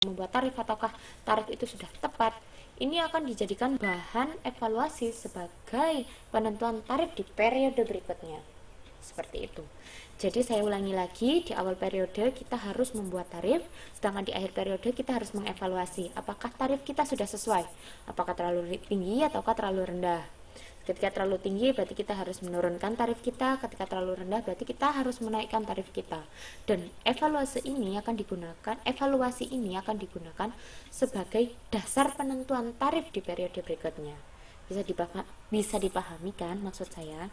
membuat tarif ataukah tarif itu sudah tepat, ini akan dijadikan bahan evaluasi sebagai penentuan tarif di periode berikutnya. Seperti itu. Jadi saya ulangi lagi, di awal periode kita harus membuat tarif, sedangkan di akhir periode kita harus mengevaluasi apakah tarif kita sudah sesuai, apakah terlalu tinggi ataukah terlalu rendah. Ketika terlalu tinggi berarti kita harus menurunkan tarif kita, ketika terlalu rendah berarti kita harus menaikkan tarif kita. Dan evaluasi ini akan digunakan sebagai dasar penentuan tarif di periode berikutnya. Bisa dipahami kan maksud saya?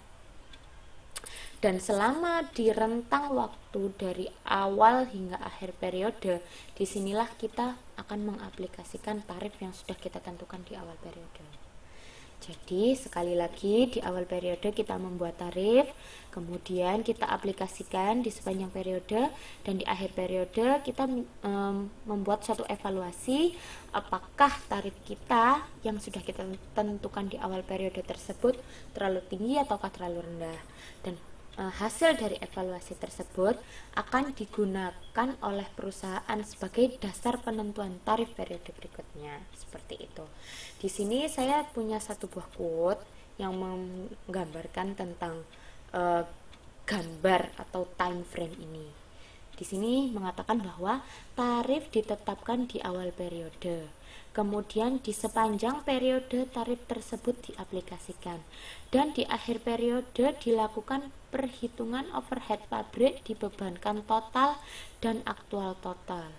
Dan selama di rentang waktu dari awal hingga akhir periode, disinilah kita akan mengaplikasikan tarif yang sudah kita tentukan di awal periode. Jadi sekali lagi, di awal periode kita membuat tarif, kemudian kita aplikasikan di sepanjang periode, dan di akhir periode kita membuat suatu evaluasi apakah tarif kita yang sudah kita tentukan di awal periode tersebut terlalu tinggi ataukah terlalu rendah. Dan hasil dari evaluasi tersebut akan digunakan oleh perusahaan sebagai dasar penentuan tarif periode berikutnya. Seperti itu. Di sini saya punya satu buah quote yang menggambarkan tentang gambar atau time frame ini. Di sini mengatakan bahwa tarif ditetapkan di awal periode. Kemudian di sepanjang periode tarif tersebut diaplikasikan, dan di akhir periode dilakukan perhitungan overhead pabrik dibebankan total dan aktual total.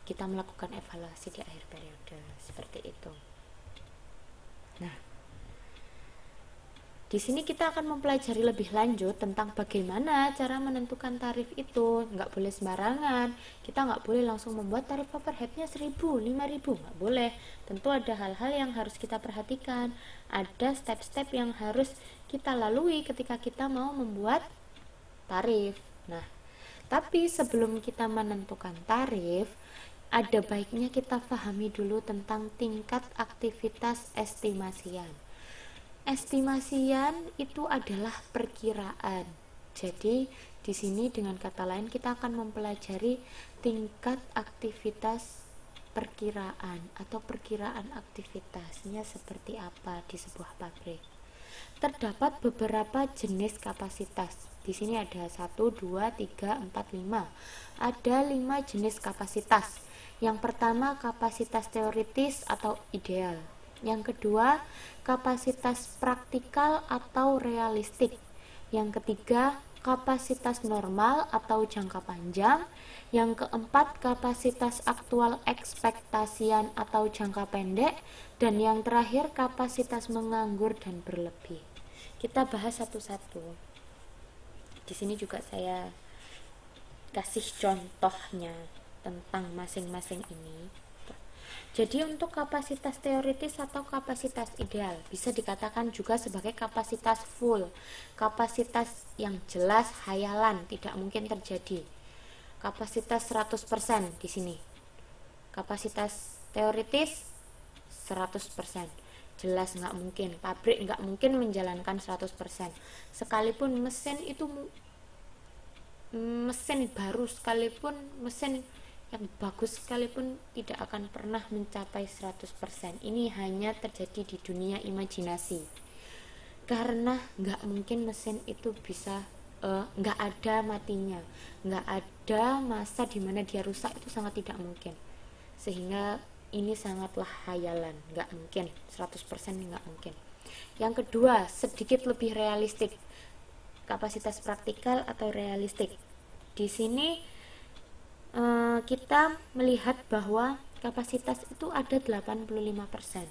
Kita melakukan evaluasi di akhir periode seperti itu. Nah, di sini kita akan mempelajari lebih lanjut tentang bagaimana cara menentukan tarif itu. Nggak boleh sembarangan. Kita nggak boleh langsung membuat tarif overheadnya 1.000, 5.000. Nggak boleh. Tentu ada hal-hal yang harus kita perhatikan. Ada step-step yang harus kita lalui ketika kita mau membuat tarif. Nah, tapi sebelum kita menentukan tarif, ada baiknya kita pahami dulu tentang tingkat aktivitas estimasian. Estimasian itu adalah perkiraan. Jadi di sini dengan kata lain kita akan mempelajari tingkat aktivitas perkiraan atau perkiraan aktivitasnya seperti apa di sebuah pabrik. Terdapat beberapa jenis kapasitas. Di sini ada 1, 2, 3, 4, 5. Ada 5 jenis kapasitas. Yang pertama kapasitas teoritis atau ideal. Yang kedua, kapasitas praktikal atau realistik. Yang ketiga, kapasitas normal atau jangka panjang. Yang keempat, kapasitas aktual ekspektasian atau jangka pendek. Dan yang terakhir, kapasitas menganggur dan berlebih. Kita bahas satu-satu. Di sini juga saya kasih contohnya tentang masing-masing ini. Jadi untuk kapasitas teoritis atau kapasitas ideal bisa dikatakan juga sebagai kapasitas full, kapasitas yang jelas hayalan, tidak mungkin terjadi. Kapasitas 100% di sini. Kapasitas teoritis 100%. Jelas nggak mungkin, pabrik nggak mungkin menjalankan 100%. Sekalipun mesin itu mesin baru sekalipun, mesin yang bagus sekalipun tidak akan pernah mencapai 100%. Ini hanya terjadi di dunia imajinasi. Karena nggak mungkin mesin itu bisa nggak ada matinya, nggak ada masa dimana dia rusak, itu sangat tidak mungkin. Sehingga ini sangatlah hayalan, nggak mungkin, 100% nggak mungkin. Yang kedua, sedikit lebih realistik. Kapasitas praktikal atau realistik. Di sini kita melihat bahwa kapasitas itu ada 85%,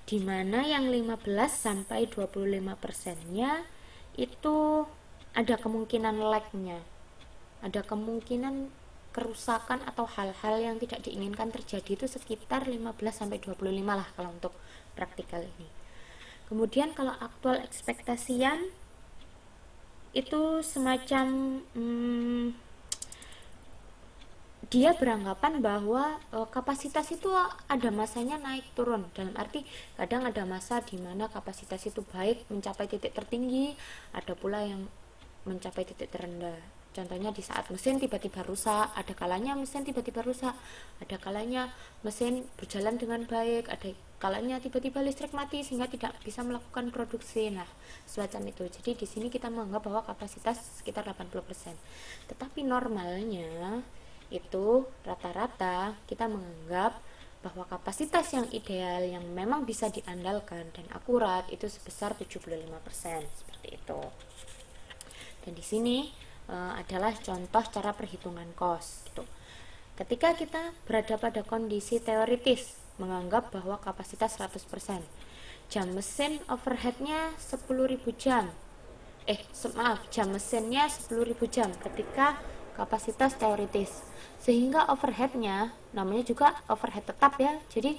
di mana yang 15 sampai 25%-nya itu ada kemungkinan lag-nya, ada kemungkinan kerusakan atau hal-hal yang tidak diinginkan terjadi, itu sekitar 15 sampai 25 lah kalau untuk praktikal ini. Kemudian kalau aktual ekspektasian itu semacam dia beranggapan bahwa kapasitas itu ada masanya naik turun, dalam arti kadang ada masa di mana kapasitas itu baik mencapai titik tertinggi, ada pula yang mencapai titik terendah. Contohnya di saat mesin tiba-tiba rusak, ada kalanya mesin tiba-tiba rusak, ada kalanya mesin berjalan dengan baik, ada kalanya tiba-tiba listrik mati sehingga tidak bisa melakukan produksi. Nah, semacam itu. Jadi di sini kita menganggap bahwa kapasitas sekitar 80%. Tetapi normalnya itu rata-rata kita menganggap bahwa kapasitas yang ideal yang memang bisa diandalkan dan akurat itu sebesar 75%, seperti itu. Dan di sini adalah contoh cara perhitungan cost gitu. Ketika kita berada pada kondisi teoritis menganggap bahwa kapasitas 100%, jam mesin overheadnya 10.000 jam. Jam mesinnya 10.000 jam ketika kapasitas teoritis. Sehingga overheadnya namanya juga overhead tetap ya. Jadi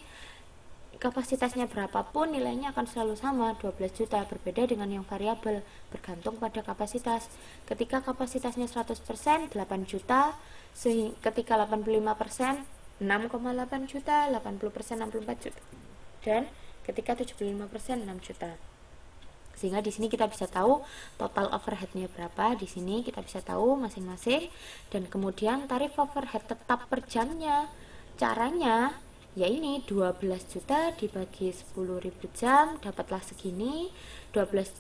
kapasitasnya berapapun nilainya akan selalu sama 12 juta, berbeda dengan yang variabel bergantung pada kapasitas. Ketika kapasitasnya 100% 8 juta, ketika 85% 6,8 juta, 80% 64 juta, dan ketika 75% 6 juta. Sehingga di sini kita bisa tahu total overheadnya berapa, di sini kita bisa tahu masing-masing, dan kemudian tarif overhead tetap per jamnya. Caranya ya ini 12 juta dibagi 10.000 jam dapatlah segini, 12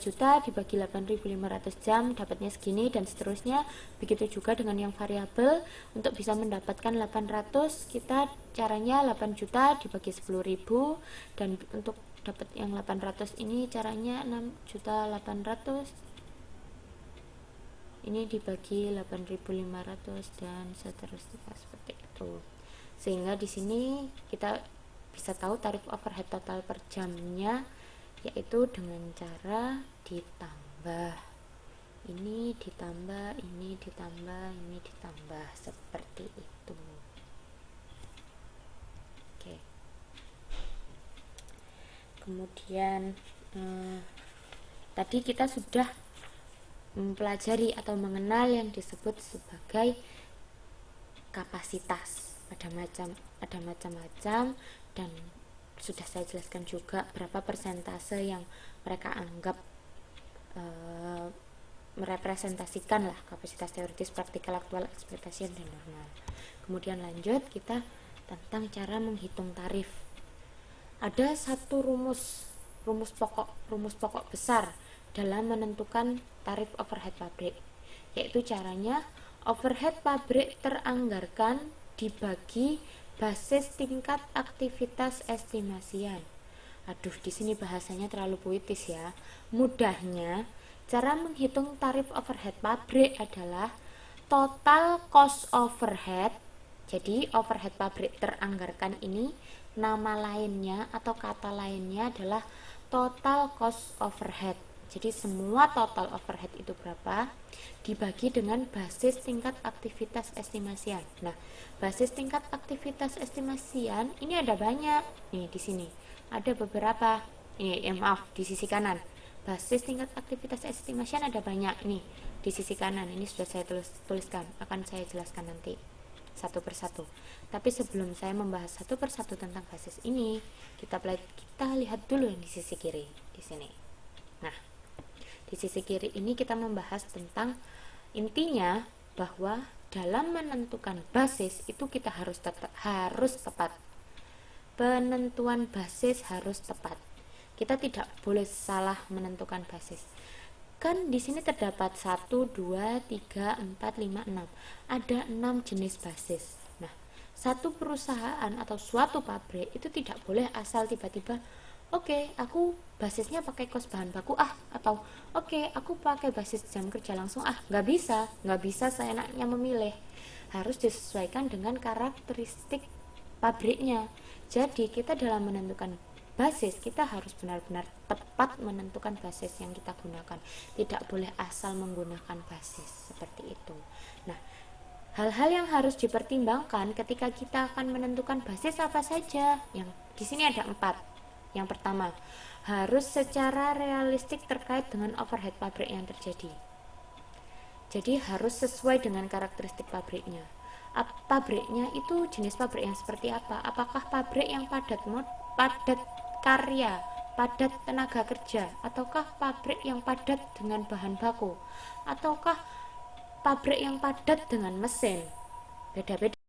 juta dibagi 8.500 jam dapatnya segini, dan seterusnya. Begitu juga dengan yang variabel, untuk bisa mendapatkan 800 kita caranya 8 juta dibagi 10.000, dan untuk dapat yang 800 ini caranya 6.800.000 ini dibagi 8.500 dan seterusnya, seperti itu. Sehingga di sini kita bisa tahu tarif overhead total per jamnya, yaitu dengan cara ditambah ini ditambah ini ditambah ini ditambah, seperti itu. Oke. Kemudian tadi kita sudah mempelajari atau mengenal yang disebut sebagai kapasitas. Ada macam-macam, dan sudah saya jelaskan juga berapa persentase yang mereka anggap merepresentasikan lah kapasitas teoritis, praktikal, aktual, ekspektasi, dan normal. Kemudian lanjut kita tentang cara menghitung tarif. Ada satu rumus pokok besar dalam menentukan tarif overhead pabrik, yaitu caranya overhead pabrik teranggarkan dibagi basis tingkat aktivitas estimasian. Aduh, di sini bahasanya terlalu puitis ya. Mudahnya, cara menghitung tarif overhead pabrik adalah total cost overhead. Jadi, overhead pabrik teranggarkan ini nama lainnya atau kata lainnya adalah total cost overhead. Jadi semua total overhead itu berapa dibagi dengan basis tingkat aktivitas estimasian. Nah, basis tingkat aktivitas estimasian ini ada banyak. Nih di sini ada beberapa. Di sisi kanan. Basis tingkat aktivitas estimasian ada banyak nih di sisi kanan. Ini sudah saya tuliskan. Akan saya jelaskan nanti satu persatu. Tapi sebelum saya membahas satu persatu tentang basis ini, kita lihat dulu yang di sisi kiri di sini. Nah, di sisi kiri ini kita membahas tentang intinya bahwa dalam menentukan basis itu kita harus tepat. Penentuan basis harus tepat. Kita tidak boleh salah menentukan basis. Kan di sini terdapat 1, 2, 3, 4, 5, 6. Ada 6 jenis basis. Nah, satu perusahaan atau suatu pabrik itu tidak boleh asal tiba-tiba oke, aku basisnya pakai kos bahan baku atau oke, aku pakai basis jam kerja langsung nggak bisa seenaknya memilih. Harus disesuaikan dengan karakteristik pabriknya. Jadi kita dalam menentukan basis, kita harus benar-benar tepat menentukan basis yang kita gunakan. Tidak boleh asal menggunakan basis seperti itu. Nah, hal-hal yang harus dipertimbangkan ketika kita akan menentukan basis apa saja? Yang di sini ada 4. Yang pertama, harus secara realistik terkait dengan overhead pabrik yang terjadi. Jadi harus sesuai dengan karakteristik pabriknya. Pabriknya itu jenis pabrik yang seperti apa? Apakah pabrik yang padat karya, padat tenaga kerja, ataukah pabrik yang padat dengan bahan baku, ataukah pabrik yang padat dengan mesin. Beda-beda